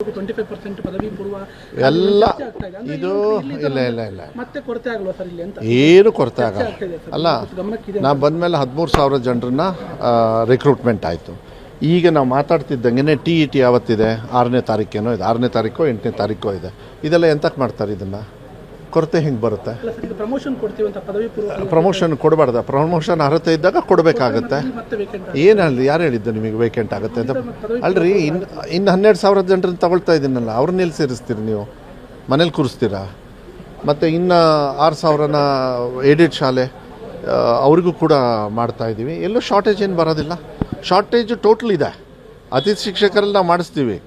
25% ಪದವಿ ಪೂರ್ವ ಎಲ್ಲ ಇದು ಇಲ್ಲ ಮತ್ತೆ ಕೊರತೆ ಆಗಲ್ವಾ ಸರ್ ಇಲ್ಲಿ ಅಂತ? ಏನು ಕೊರತೆ ಆಗಲ್ಲ. ಅಲ್ಲ, ನಾವು ಬಂದಮೇಲೆ 13,000 ಜನರನ್ನ ರಿಕ್ರೂಟ್ಮೆಂಟ್ ಆಯಿತು. ಈಗ ನಾವು ಮಾತಾಡ್ತಿದ್ದಂಗೆ TET ಯಾವತ್ತಿದೆ? 6ನೇ ತಾರೀಕೇನೋ ಇದೆ, 6ನೇ ತಾರೀಕೋ 8ನೇ ತಾರೀಕೋ ಇದೆ. ಇದೆಲ್ಲ ಎಂತಕ್ಕೆ ಮಾಡ್ತಾರೆ? ಇದನ್ನು ಕೊರತೆ ಹೆಂಗೆ ಬರುತ್ತೆ? ಪ್ರಮೋಷನ್ ಕೊಡಬಾರ್ದ? ಪ್ರಮೋಷನ್ ಅರ್ಹತೆ ಇದ್ದಾಗ ಕೊಡಬೇಕಾಗತ್ತೆ. ಏನು ಹೇಳಿ, ಯಾರು ಹೇಳಿದ್ದು ನಿಮಗೆ ವೇಕೆಂಟ್ ಆಗುತ್ತೆ ಅಂತ? ಅಲ್ರಿ, ಇನ್ನು 12,000 ಜನರನ್ನು ತಗೊಳ್ತಾ ಇದ್ದೀನಲ್ಲ, ಅವ್ರನ್ನ ಎಲ್ಲಿ ಸೇರಿಸ್ತೀರಿ ನೀವು? ಮನೇಲಿ ಕೂರಿಸ್ತೀರಾ? ಮತ್ತು ಇನ್ನು 6,000ನ ಏಡೆಡ್ ಶಾಲೆ ಅವ್ರಿಗೂ ಕೂಡ ಮಾಡ್ತಾಯಿದ್ದೀವಿ. ಎಲ್ಲೂ ಶಾರ್ಟೇಜ್ ಏನು ಬರೋದಿಲ್ಲ. ಶಾರ್ಟೇಜ್ ಟೋಟಲ್ ಇದೆ. ಅತಿಥಿ ಶಿಕ್ಷಕರಲ್ಲಿ ನಾವು ಮಾಡಿಸ್ತೀವಿ.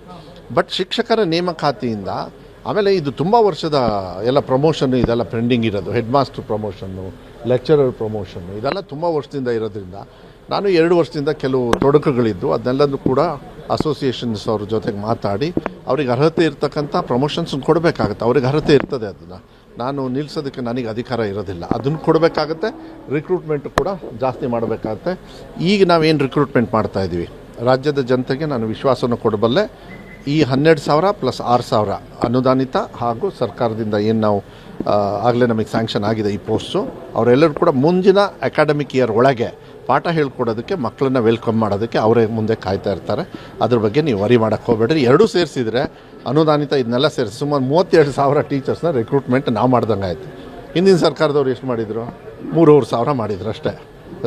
ಬಟ್ ಶಿಕ್ಷಕರ ನೇಮಕಾತಿಯಿಂದ ಆಮೇಲೆ ಇದು ತುಂಬ ವರ್ಷದ ಎಲ್ಲ ಪ್ರಮೋಷನ್ನು ಇದೆಲ್ಲ ಪೆಂಡಿಂಗ್ ಇರೋದು. Head master promotion, lecturer promotion, ಇದೆಲ್ಲ ತುಂಬ ವರ್ಷದಿಂದ ಇರೋದ್ರಿಂದ ನಾನು 2 ವರ್ಷದಿಂದ ಕೆಲವು ತೊಡಕುಗಳಿದ್ದು ಅದನ್ನೆಲ್ಲದೂ ಕೂಡ ಅಸೋಸಿಯೇಷನ್ಸ್ ಅವ್ರ ಜೊತೆಗೆ ಮಾತಾಡಿ ಅವ್ರಿಗೆ ಅರ್ಹತೆ ಇರ್ತಕ್ಕಂಥ ಪ್ರಮೋಷನ್ಸ್ ಕೊಡಬೇಕಾಗತ್ತೆ. ಅವ್ರಿಗೆ ಅರ್ಹತೆ ಇರ್ತದೆ, ಅದನ್ನು ನಾನು ನಿಲ್ಲಿಸೋದಕ್ಕೆ ನನಗೆ ಅಧಿಕಾರ ಇರೋದಿಲ್ಲ. ಅದನ್ನು ಕೊಡಬೇಕಾಗತ್ತೆ. ರಿಕ್ರೂಟ್ಮೆಂಟ್ ಕೂಡ ಜಾಸ್ತಿ ಮಾಡಬೇಕಾಗತ್ತೆ. ಈಗ ನಾವೇನು ರಿಕ್ರೂಟ್ಮೆಂಟ್ ಮಾಡ್ತಾಯಿದ್ದೀವಿ, ರಾಜ್ಯದ ಜನತೆಗೆ ನಾನು ವಿಶ್ವಾಸವನ್ನು ಕೊಡಬಲ್ಲೆ. ಈ 12,000 ಪ್ಲಸ್ 6,000 ಅನುದಾನಿತ ಹಾಗೂ ಸರ್ಕಾರದಿಂದ ಏನು ನಾವು ಆಗಲೇ ನಮಗೆ ಸ್ಯಾಂಕ್ಷನ್ ಆಗಿದೆ ಈ ಪೋಸ್ಟು, ಅವರೆಲ್ಲರೂ ಕೂಡ ಮುಂದಿನ ಅಕಾಡೆಮಿಕ್ ಇಯರ್ ಒಳಗೆ ಪಾಠ ಹೇಳ್ಕೊಡೋದಕ್ಕೆ, ಮಕ್ಕಳನ್ನ ವೆಲ್ಕಮ್ ಮಾಡೋದಕ್ಕೆ ಅವರೇ ಮುಂದೆ ಕಾಯ್ತಾ ಇರ್ತಾರೆ. ಅದ್ರ ಬಗ್ಗೆ ನೀವು ವರಿ ಮಾಡೋಕ್ಕೆ ಹೋಗಬೇಡ್ರಿ. ಎರಡೂ ಸೇರಿಸಿದರೆ ಅನುದಾನಿತ ಇದನ್ನೆಲ್ಲ ಸೇರಿಸಿ ಸುಮಾರು 32,000 ಟೀಚರ್ಸ್ನ ರಿಕ್ರೂಟ್ಮೆಂಟ್ ನಾವು ಮಾಡ್ದಂಗೆ ಆಯಿತು. ಹಿಂದಿನ ಸರ್ಕಾರದವ್ರು ಎಷ್ಟು ಮಾಡಿದರು? 3,500 ಮಾಡಿದ್ರು ಅಷ್ಟೇ.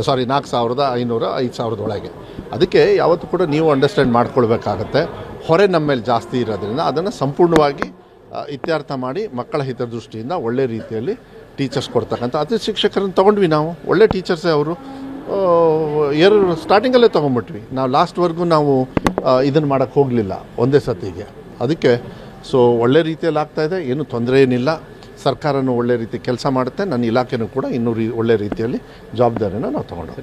4,500 5,000 ಒಳಗೆ. ಅದಕ್ಕೆ ಯಾವತ್ತೂ ಕೂಡ ನೀವು ಅಂಡರ್ಸ್ಟ್ಯಾಂಡ್ ಮಾಡ್ಕೊಳ್ಬೇಕಾಗತ್ತೆ. ಹೊರೆ ನಮ್ಮ ಮೇಲೆ ಜಾಸ್ತಿ ಇರೋದ್ರಿಂದ ಅದನ್ನು ಸಂಪೂರ್ಣವಾಗಿ ಇತ್ಯರ್ಥ ಮಾಡಿ ಮಕ್ಕಳ ಹಿತದೃಷ್ಟಿಯಿಂದ ಒಳ್ಳೆ ರೀತಿಯಲ್ಲಿ ಟೀಚರ್ಸ್ ಕೊಡ್ತಕ್ಕಂಥ ಅತಿಥಿ ಶಿಕ್ಷಕರನ್ನು ತೊಗೊಂಡ್ವಿ ನಾವು. ಒಳ್ಳೆ ಟೀಚರ್ಸೇ ಅವರು. ಸ್ಟಾರ್ಟಿಂಗಲ್ಲೇ ತೊಗೊಂಡ್ಬಿಟ್ವಿ ನಾವು. ಲಾಸ್ಟ್ವರೆಗೂ ನಾವು ಇದನ್ನು ಮಾಡೋಕ್ಕೆ ಹೋಗಲಿಲ್ಲ ಒಂದೇ ಸತಿಗೆ. ಅದಕ್ಕೆ ಒಳ್ಳೆ ರೀತಿಯಲ್ಲಿ ಆಗ್ತಾಯಿದೆ, ಏನೂ ತೊಂದರೆ ಏನಿಲ್ಲ. ಸರ್ಕಾರನೂ ಒಳ್ಳೆ ರೀತಿ ಕೆಲಸ ಮಾಡುತ್ತೆ. ನನ್ನ ಇಲಾಖೆನೂ ಕೂಡ ಇನ್ನೂ ಒಳ್ಳೆ ರೀತಿಯಲ್ಲಿ ಜವಾಬ್ದಾರಿನ ನಾವು ತೊಗೊಂಡು